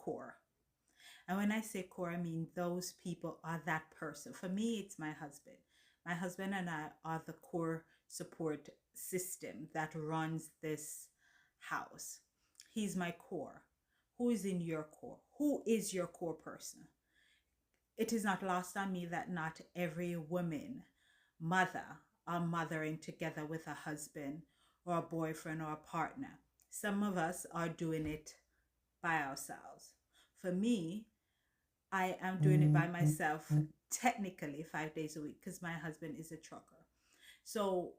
core. And when I say core, I mean those people are that person. For me, it's my husband. My husband and I are the core support system that runs this house. He's my core. Who is in your core? Who is your core person? It is not lost on me that not every woman, mother, are mothering together with a husband or a boyfriend or a partner. Some of us are doing it by ourselves. For me, I am doing it by myself, technically 5 days a week, because my husband is a trucker. So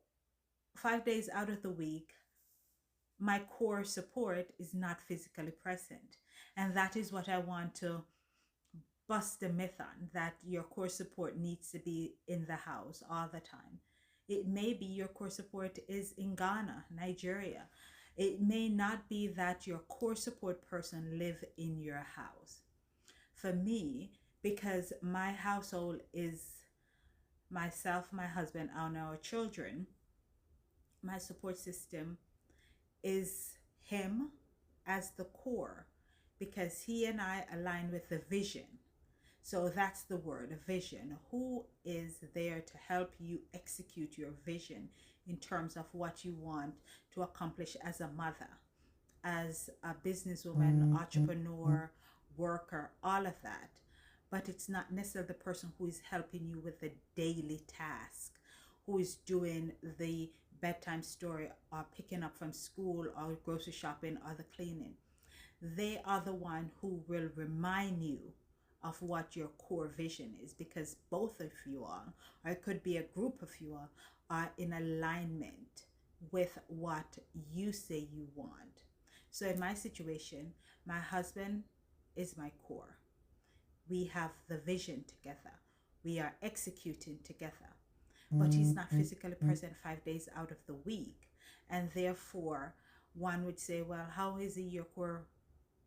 5 days out of the week, my core support is not physically present. And that is what I want to bust the myth on, that your core support needs to be in the house all the time. It may be your core support is in Ghana, Nigeria. It may not be that your core support person live in your house. For me, because my household is myself, my husband, and our children, my support system is him as the core, because he and I align with the vision. So that's the word, vision. Who is there to help you execute your vision in terms of what you want to accomplish as a mother, as a businesswoman, entrepreneur, worker, all of that. But it's not necessarily the person who is helping you with the daily task, who is doing the bedtime story or picking up from school or grocery shopping or the cleaning. They are the one who will remind you of what your core vision is, because both of you are, or it could be a group of you are in alignment with what you say you want. So in my situation, my husband is my core. We have the vision together. We are executing together. But he's not physically present 5 days out of the week. And therefore, one would say, well, how is he your core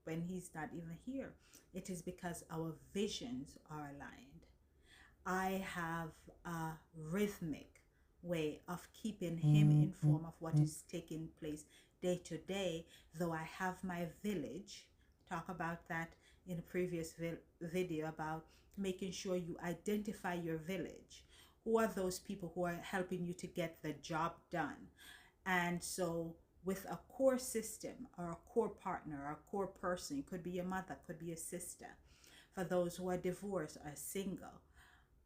when he's not even here? It is because our visions are aligned. I have a rhythmic way of keeping him informed of what is taking place day to day, though I have my village. Talk about that in a previous video about making sure you identify your village. Who are those people who are helping you to get the job done? And so with a core system or a core partner or a core person, it could be your mother, could be a sister. For those who are divorced or single,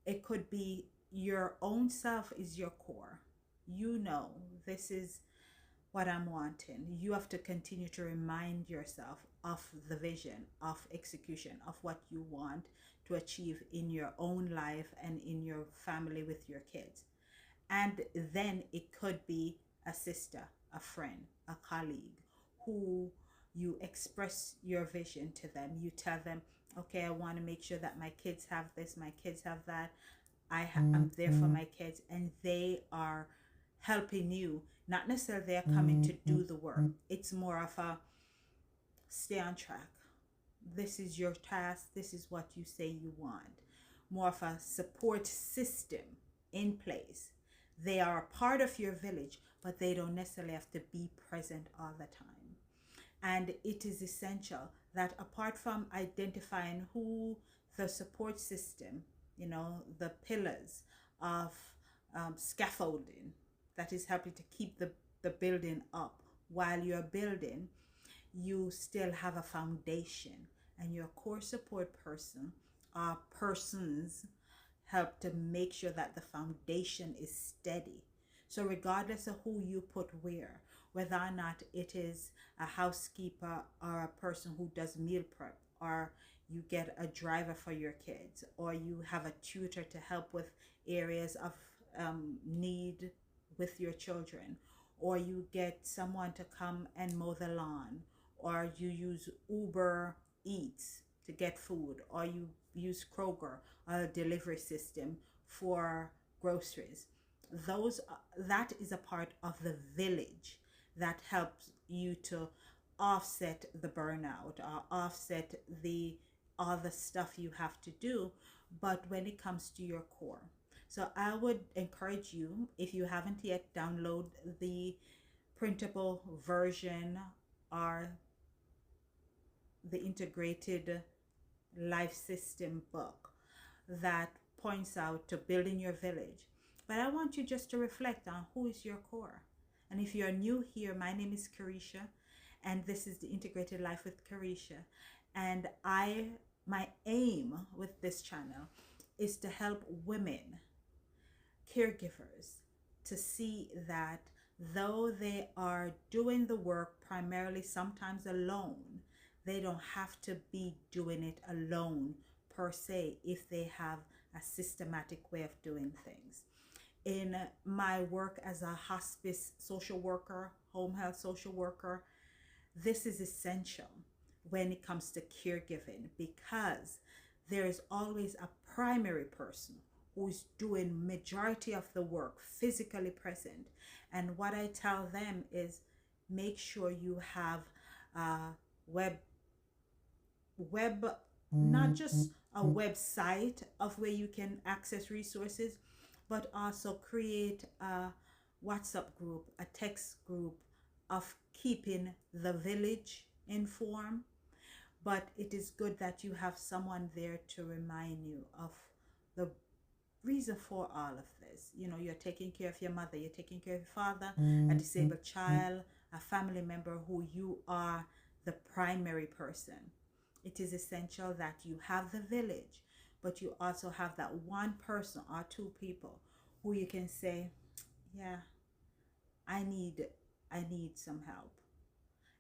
it could be your own self is your core. You know, this is what I'm wanting. You have to continue to remind yourself of the vision, of execution, of what you want to achieve in your own life and in your family with your kids. And then it could be a sister, a friend, a colleague who you express your vision to them. You tell them, okay, I want to make sure that my kids have this, my kids have that. I'm there for my kids, and they are helping you. Not necessarily they're coming to do the work. It's more of a stay on track. This is your task. This is what you say you want. More of a support system in place. They are a part of your village, but they don't necessarily have to be present all the time. And it is essential that apart from identifying who the support system, the pillars of scaffolding that is helping to keep the building up while you're building, you still have a foundation, and your core support person or persons help to make sure that the foundation is steady. So regardless of who you put where, whether or not it is a housekeeper or a person who does meal prep, or you get a driver for your kids, or you have a tutor to help with areas of need with your children, or you get someone to come and mow the lawn, or you use Uber Eats to get food, or you use Kroger, a delivery system for groceries. That is a part of the village that helps you to offset the burnout or offset all the stuff you have to do. But when it comes to your core, so I would encourage you, if you haven't yet, download the printable version or the integrated life system book that points out to building your village. But I want you just to reflect on who is your core. And if you're new here, my name is Kerresha, and this is the Integrated Life with Kerresha. And my aim with this channel is to help women, caregivers, to see that though they are doing the work primarily sometimes alone, they don't have to be doing it alone per se if they have a systematic way of doing things. In my work as a hospice social worker, home health social worker, this is essential when it comes to caregiving, because there is always a primary person who's doing majority of the work, physically present. And what I tell them is, make sure you have web not just a website of where you can access resources, but also create a WhatsApp group, a text group of keeping the village informed. But it is good that you have someone there to remind you of the reason for all of this. You know, you're taking care of your mother, you're taking care of your father, a disabled child, a family member who you are the primary person. It is essential that you have the village, but you also have that one person or two people who you can say, yeah, I need some help.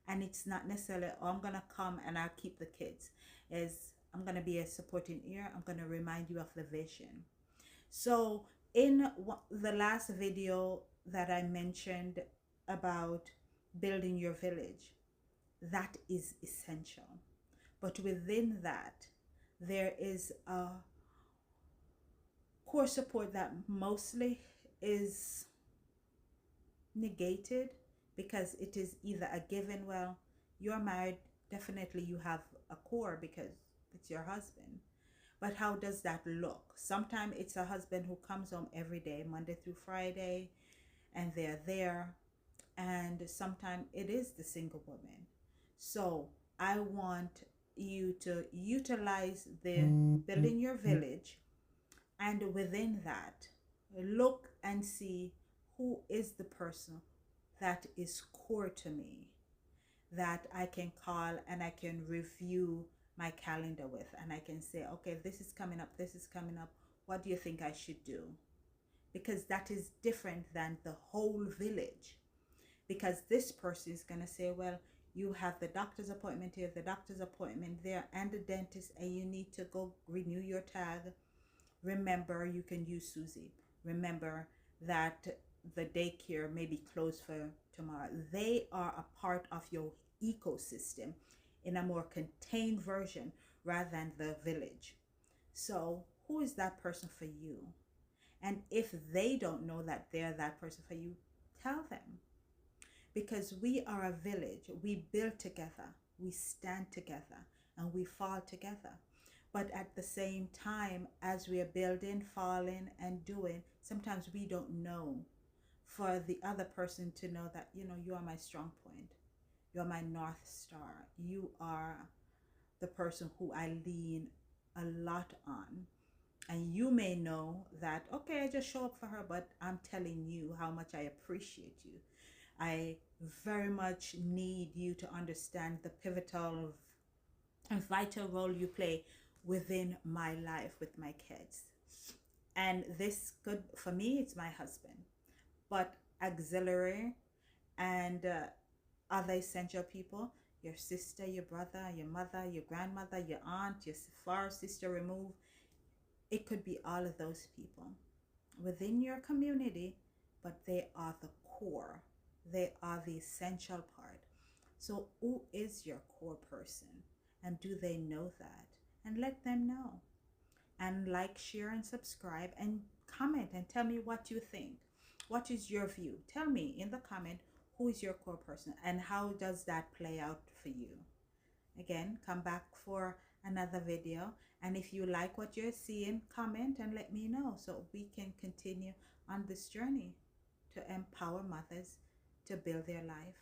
And it's not necessarily, oh, I'm gonna come and I'll keep the kids. I'm gonna be a supporting ear. I'm gonna remind you of the vision. So in the last video that I mentioned about building your village, that is essential. But within that, there is a core support that mostly is negated, because it is either a given, well, you're married, definitely you have a core because it's your husband. But how does that look? Sometimes it's a husband who comes home every day, Monday through Friday, and they're there. And sometimes it is the single woman. So I want you to utilize the building your village, and within that, look and see who is the person that is core to me, that I can call and I can review my calendar with, and I can say, okay, this is coming up, this is coming up, what do you think I should do? Because that is different than the whole village. Because this person is going to say, well, you have the doctor's appointment here, the doctor's appointment there, and the dentist, and you need to go renew your tag. Remember, you can use Susie. Remember that the daycare may be closed for tomorrow. They are a part of your ecosystem in a more contained version rather than the village. So who is that person for you? And if they don't know that they're that person for you, tell them. Because we are a village. We build together, we stand together, and we fall together. But at the same time, as we are building, falling, and doing, sometimes we don't know for the other person to know that, you know, you are my strong point. You're my North Star. You are the person who I lean a lot on. And you may know that, okay, I just show up for her, but I'm telling you how much I appreciate you. I very much need you to understand the pivotal and vital role you play within my life with my kids. And this could, for me, it's my husband. But auxiliary and other essential people, your sister, your brother, your mother, your grandmother, your aunt, your far sister removed, it could be all of those people within your community, but they are the core. They are the essential part. So who is your core person? And do they know that? And let them know. And like, share, and subscribe, and comment and tell me what you think. What is your view? Tell me in the comment who is your core person and how does that play out for you. Again, come back for another video. And if you like what you're seeing, comment and let me know so we can continue on this journey to empower mothers to build their life.